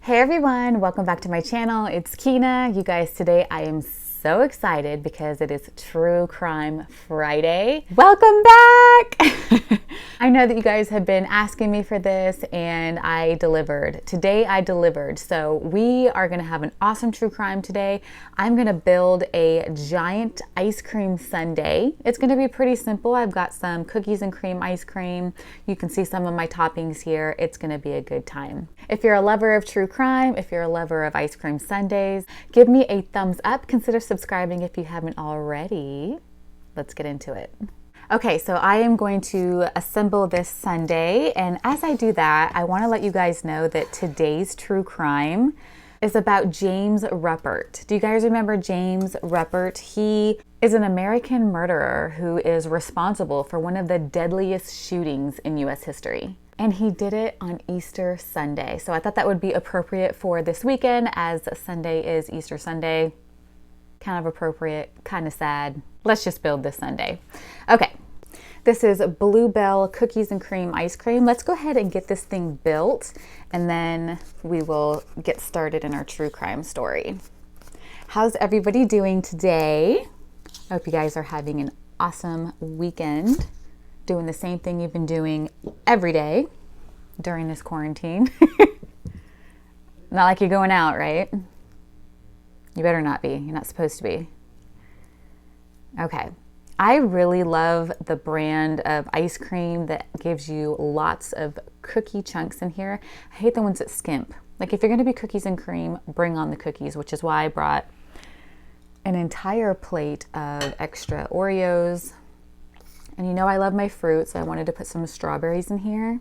Hey everyone, welcome back to my channel. It's Kina. You guys, today I am so excited because it is True Crime Friday. Welcome back! I know that you guys have been asking me for this and I delivered. Today I delivered. So we are gonna have an awesome true crime today. I'm gonna build a giant ice cream sundae. It's gonna be pretty simple. I've got some cookies and cream ice cream. You can see some of my toppings here. It's gonna be a good time. If you're a lover of true crime, if you're a lover of ice cream sundaes, give me a thumbs up. Consider subscribing if you haven't already. Let's get into it. Okay, so I am going to assemble this sundae, and as I do that, I want to let you guys know that today's true crime is about James Ruppert. Do you guys remember James Ruppert? He is an American murderer who is responsible for one of the deadliest shootings in US history. And he did it on Easter Sunday. So I thought that would be appropriate for this weekend, as Sunday is Easter Sunday. Kind of appropriate, kind of sad. Let's just build this sundae. Okay, this is Bluebell cookies and cream ice cream. Let's go ahead and get this thing built, and then we will get started in our true crime story. How's everybody doing today? I hope you guys are having an awesome weekend, doing the same thing you've been doing every day during this quarantine. Not like you're going out, right? You better not be. You're not supposed to be. Okay. I really love the brand of ice cream that gives you lots of cookie chunks in here. I hate the ones that skimp. Like, if you're going to be cookies and cream, bring on the cookies, which is why I brought an entire plate of extra Oreos. And you know I love my fruit, so I wanted to put some strawberries in here.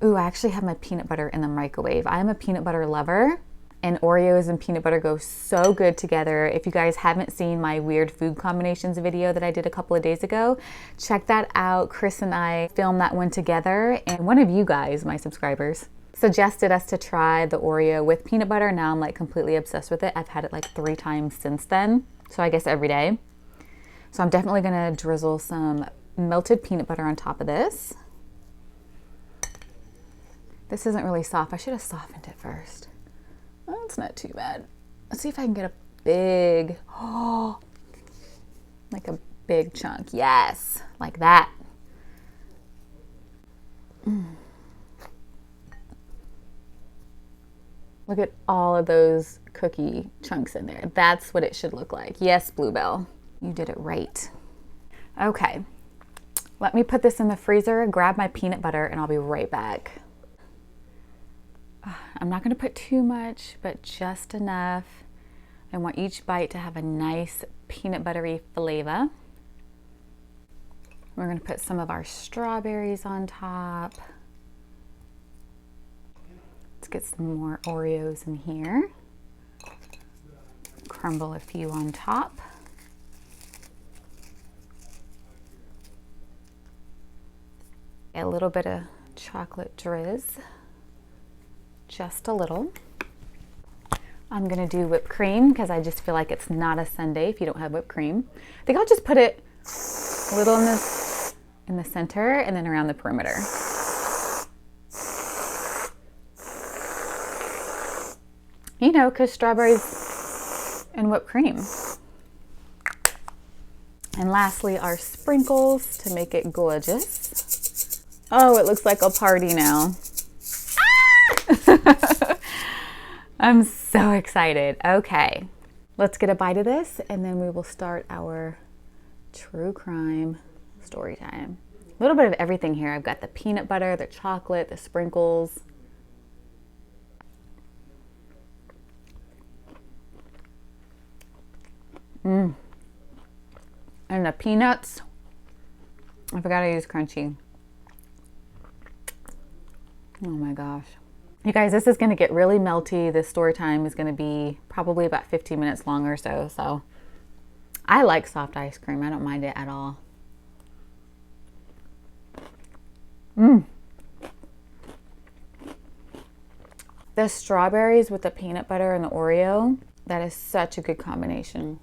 Ooh, I actually have my peanut butter in the microwave. I am a peanut butter lover, and Oreos and peanut butter go so good together. If you guys haven't seen my weird food combinations video that I did a couple of days ago, check that out. Chris and I filmed that one together, and one of you guys, my subscribers, suggested us to try the Oreo with peanut butter. Now I'm like completely obsessed with it. I've had it like 3 times since then, so I guess every day. So I'm definitely gonna drizzle some melted peanut butter on top of this. This isn't really soft. I should have softened it first. Oh, it's not too bad. Let's see if I can get a big, like a big chunk. Yes, like that. Look at all of those cookie chunks in there. That's what it should look like. Yes, Bluebell, you did it right. Okay, let me put this in the freezer, grab my peanut butter, and I'll be right back. I'm not gonna put too much, but just enough. I want each bite to have a nice peanut buttery flavor. We're gonna put some of our strawberries on top. Let's get some more Oreos in here. Crumble a few on top. A little bit of chocolate drizz. Just a little. I'm gonna do whipped cream because I just feel like it's not a sundae if you don't have whipped cream. I think I'll just put it a little in the center and then around the perimeter. You know, because strawberries and whipped cream. And lastly, our sprinkles to make it gorgeous. Oh, it looks like a party now. I'm so excited. Okay, let's get a bite of this and then we will start our true crime story time. A little bit of everything here. I've got the peanut butter, the chocolate, the sprinkles. And the peanuts. I forgot to use crunchy. Oh my gosh. You guys, this is gonna get really melty. This story time is gonna be probably about 15 minutes long or so. So I like soft ice cream. I don't mind it at all. The strawberries with the peanut butter and the Oreo, that is such a good combination.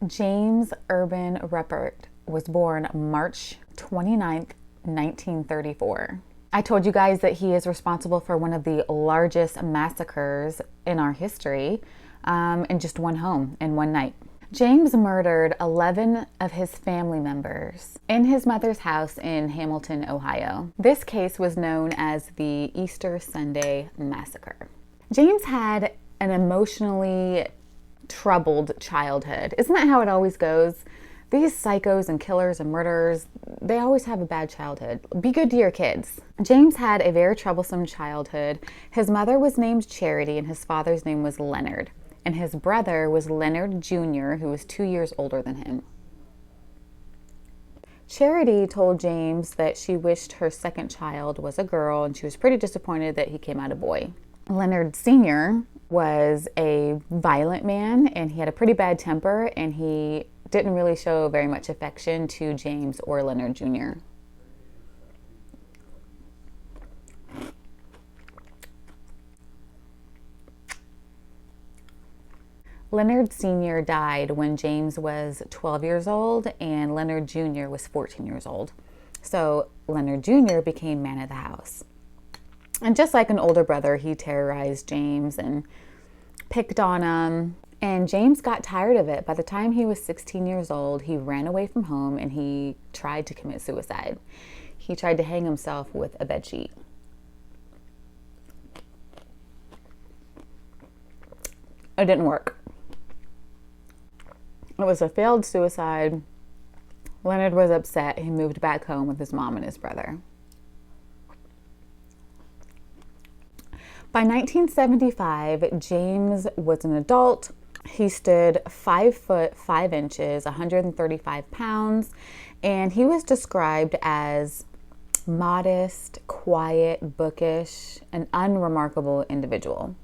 James Urban Ruppert was born March 29th, 1934. I told you guys that he is responsible for one of the largest massacres in our history in just one home in one night. James murdered 11 of his family members in his mother's house in Hamilton, Ohio. This case was known as the Easter Sundae Massacre. James had an emotionally troubled childhood. Isn't that how it always goes? These psychos and killers and murderers, they always have a bad childhood. Be good to your kids. James had a very troublesome childhood. His mother was named Charity and his father's name was Leonard. And his brother was Leonard Jr., who was 2 years older than him. Charity told James that she wished her second child was a girl, and she was pretty disappointed that he came out a boy. Leonard Sr. was a violent man, and he had a pretty bad temper, and he didn't really show very much affection to James or Leonard Jr. Leonard Sr. died when James was 12 years old and Leonard Jr. was 14 years old. So Leonard Jr. became man of the house. And just like an older brother, he terrorized James and picked on him. And James got tired of it. By the time he was 16 years old, he ran away from home and he tried to commit suicide. He tried to hang himself with a bedsheet. It didn't work. It was a failed suicide. Leonard was upset. He moved back home with his mom and his brother. By 1975, James was an adult. He stood 5 foot 5 inches, 135 pounds, and he was described as modest, quiet, bookish, an unremarkable individual.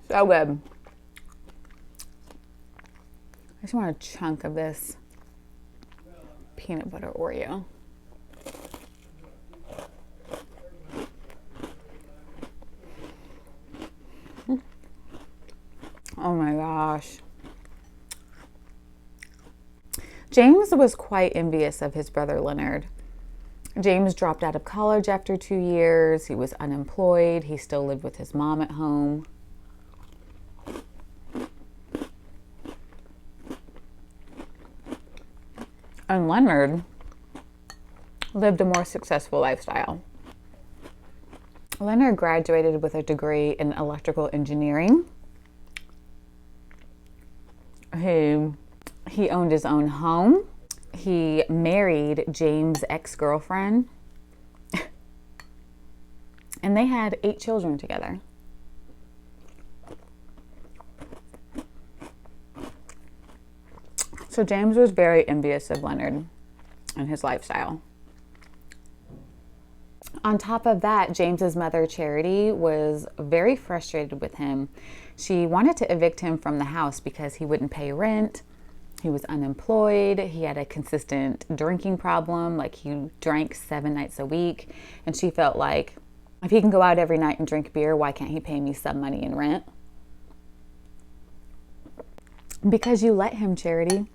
So good. I just want a chunk of this peanut butter Oreo. Oh my gosh. James was quite envious of his brother Leonard. James dropped out of college after 2 years. He was unemployed. He still lived with his mom at home. And Leonard lived a more successful lifestyle. Leonard graduated with a degree in electrical engineering. He owned his own home. He married James' ex-girlfriend. And they had 8 children together. So James was very envious of Leonard and his lifestyle. On top of that, James's mother, Charity, was very frustrated with him. She wanted to evict him from the house because he wouldn't pay rent. He was unemployed. He had a consistent drinking problem. Like, he drank 7 nights a week. And she felt like, if he can go out every night and drink beer, why can't he pay me some money in rent? Because you let him, Charity.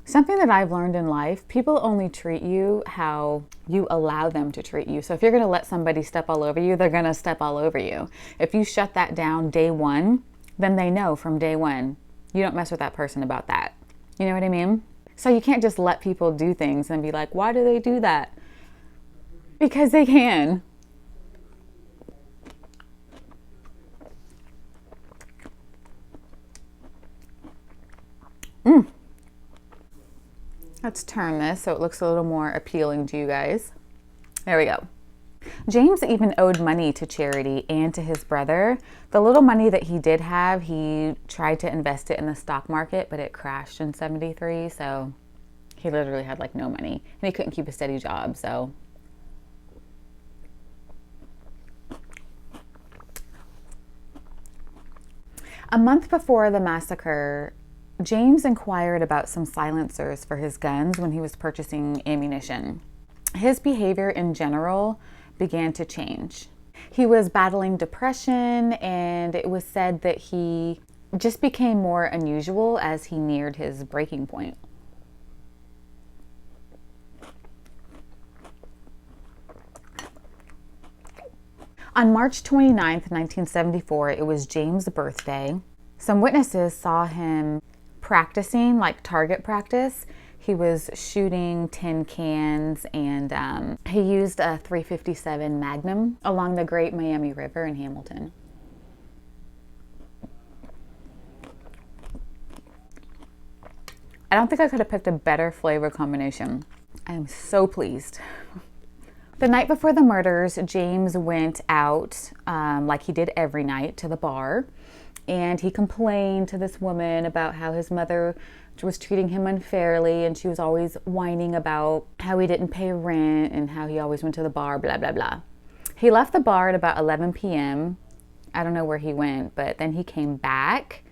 Something that I've learned in life, people only treat you how you allow them to treat you. So if you're going to let somebody step all over you, they're going to step all over you. If you shut that down day one, then they know from day one, you don't mess with that person about that. You know what I mean? So you can't just let people do things and be like, why do they do that? Because they can. Let's turn this so it looks a little more appealing to you guys. There we go. James even owed money to Charity and to his brother. The little money that he did have, he tried to invest it in the stock market, but it crashed in '73, so he literally had like no money. And he couldn't keep a steady job, so. A month before the massacre, James inquired about some silencers for his guns when he was purchasing ammunition. His behavior in general began to change. He was battling depression, and it was said that he just became more unusual as he neared his breaking point. On March 29th, 1974, it was James' birthday. Some witnesses saw him practicing, like target practice. He was shooting tin cans, and he used a .357 Magnum along the Great Miami River in Hamilton. I don't think I could have picked a better flavor combination. I am so pleased. The night before the murders, James went out, like he did every night, to the bar, and he complained to this woman about how his mother was treating him unfairly, and she was always whining about how he didn't pay rent and how he always went to the bar, blah, blah, blah. He left the bar at about 11 p.m. I don't know where he went, but then he came back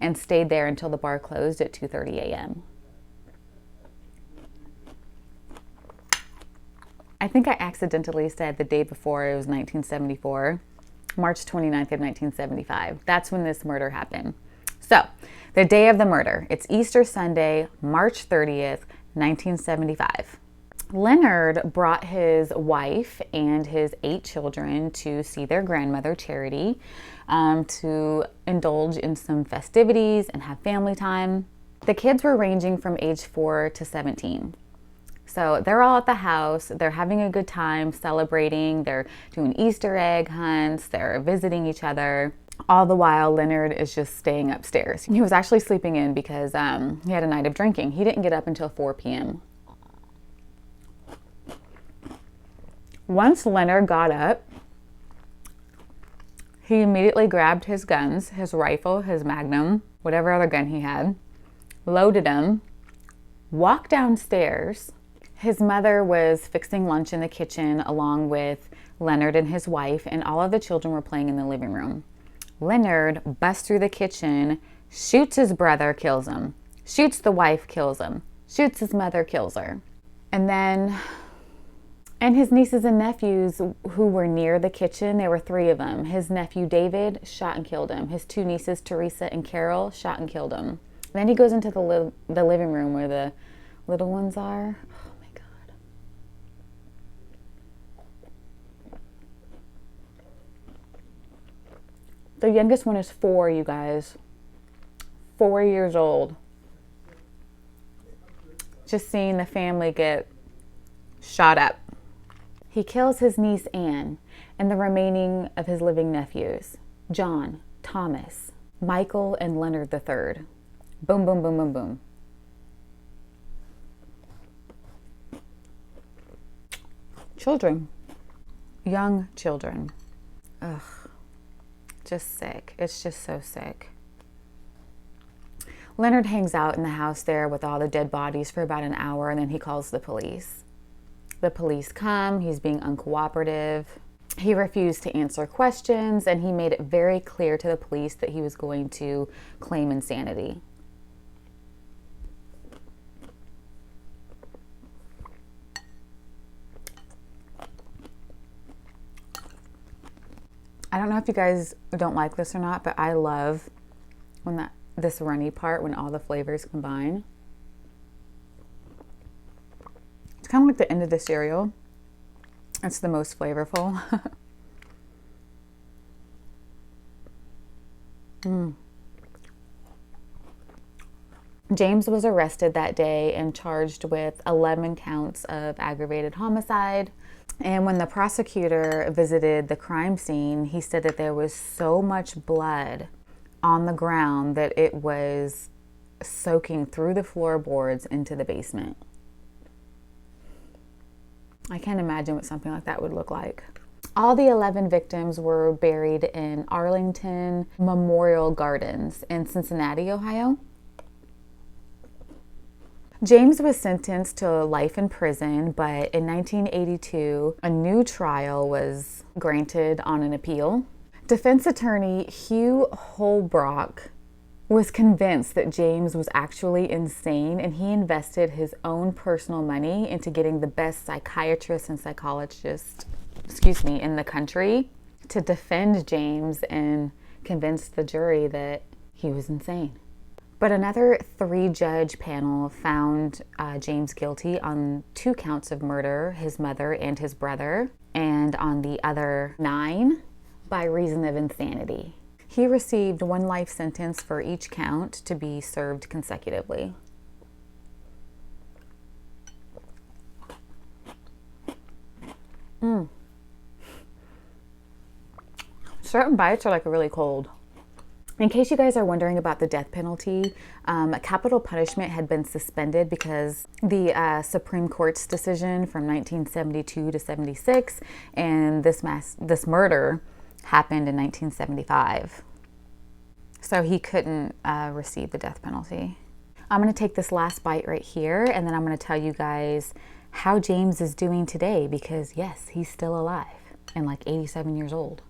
and stayed there until the bar closed at 2:30 a.m. I think I accidentally said the day before it was 1974, March 29th of 1975. That's when this murder happened. So, the day of the murder, it's Easter Sunday, March 30th, 1975. Leonard brought his wife and his 8 children to see their grandmother, Charity, to indulge in some festivities and have family time. The kids were ranging from age 4 to 17. So they're all at the house, they're having a good time celebrating, they're doing Easter egg hunts, they're visiting each other. All the while, Leonard is just staying upstairs. He was actually sleeping in because he had a night of drinking. He didn't get up until 4 p.m. Once Leonard got up, he immediately grabbed his guns, his rifle, his Magnum, whatever other gun he had, loaded them, walked downstairs. His mother was fixing lunch in the kitchen along with Leonard and his wife, and all of the children were playing in the living room. Leonard busts through the kitchen, shoots his brother, kills him, shoots the wife, kills him, shoots his mother, kills her. And his nieces and nephews who were near the kitchen, there were 3 of them. His nephew David shot and killed him. His 2 nieces, Teresa and Carol, shot and killed him. Then he goes into the living room where the little ones are. Oh my God. The youngest one is 4, you guys. 4 years old. Just seeing the family get shot up. He kills his niece Anne and the remaining of his living nephews, John, Thomas, Michael, and Leonard III. Boom, boom, boom, boom, boom. Children. Young children. Ugh. Just sick. It's just so sick. Leonard hangs out in the house there with all the dead bodies for about an hour, and then he calls the police. The police come. He's being uncooperative. He refused to answer questions, and he made it very clear to the police that he was going to claim insanity. I don't know if you guys don't like this or not, but I love when this runny part, when all the flavors combine. It's kind of like the end of the cereal. It's the most flavorful. James was arrested that day and charged with 11 counts of aggravated homicide. And when the prosecutor visited the crime scene, he said that there was so much blood on the ground that it was soaking through the floorboards into the basement. I can't imagine what something like that would look like. All the 11 victims were buried in Arlington Memorial Gardens in Cincinnati, Ohio. James was sentenced to life in prison, but in 1982, a new trial was granted on an appeal. Defense attorney Hugh Holbrook was convinced that James was actually insane, and he invested his own personal money into getting the best psychiatrist and psychologist, in the country to defend James and convince the jury that he was insane. But another 3-judge panel found James guilty on 2 counts of murder, his mother and his brother, and on the other 9 by reason of insanity. He received 1 life sentence for each count to be served consecutively. Certain bites are like really cold. In case you guys are wondering about the death penalty, capital punishment had been suspended because the Supreme Court's decision from 1972 to 76, and this murder happened in 1975. So he couldn't receive the death penalty. I'm going to take this last bite right here, and then I'm going to tell you guys how James is doing today, because yes, he's still alive and like 87 years old.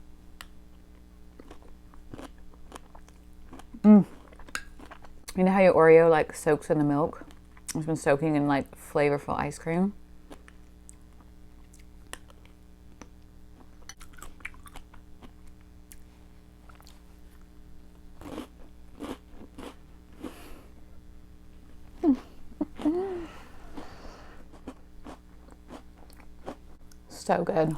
You know how your Oreo like soaks in the milk? It's been soaking in like flavorful ice cream. So good.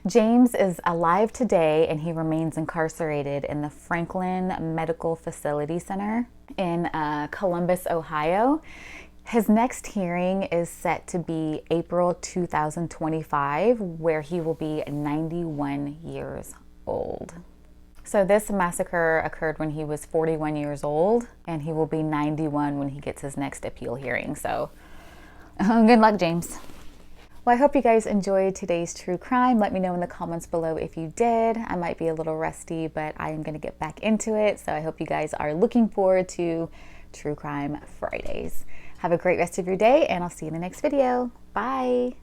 James is alive today, and he remains incarcerated in the Franklin Medical Facility Center in Columbus, Ohio. His next hearing is set to be April 2025, where he will be 91 years old. So this massacre occurred when he was 41 years old, and he will be 91 when he gets his next appeal hearing. So good luck, James. Well, I hope you guys enjoyed today's true crime. Let me know in the comments below if you did. I might be a little rusty, but I am going to get back into it. So I hope you guys are looking forward to True Crime Fridays. Have a great rest of your day, and I'll see you in the next video. Bye.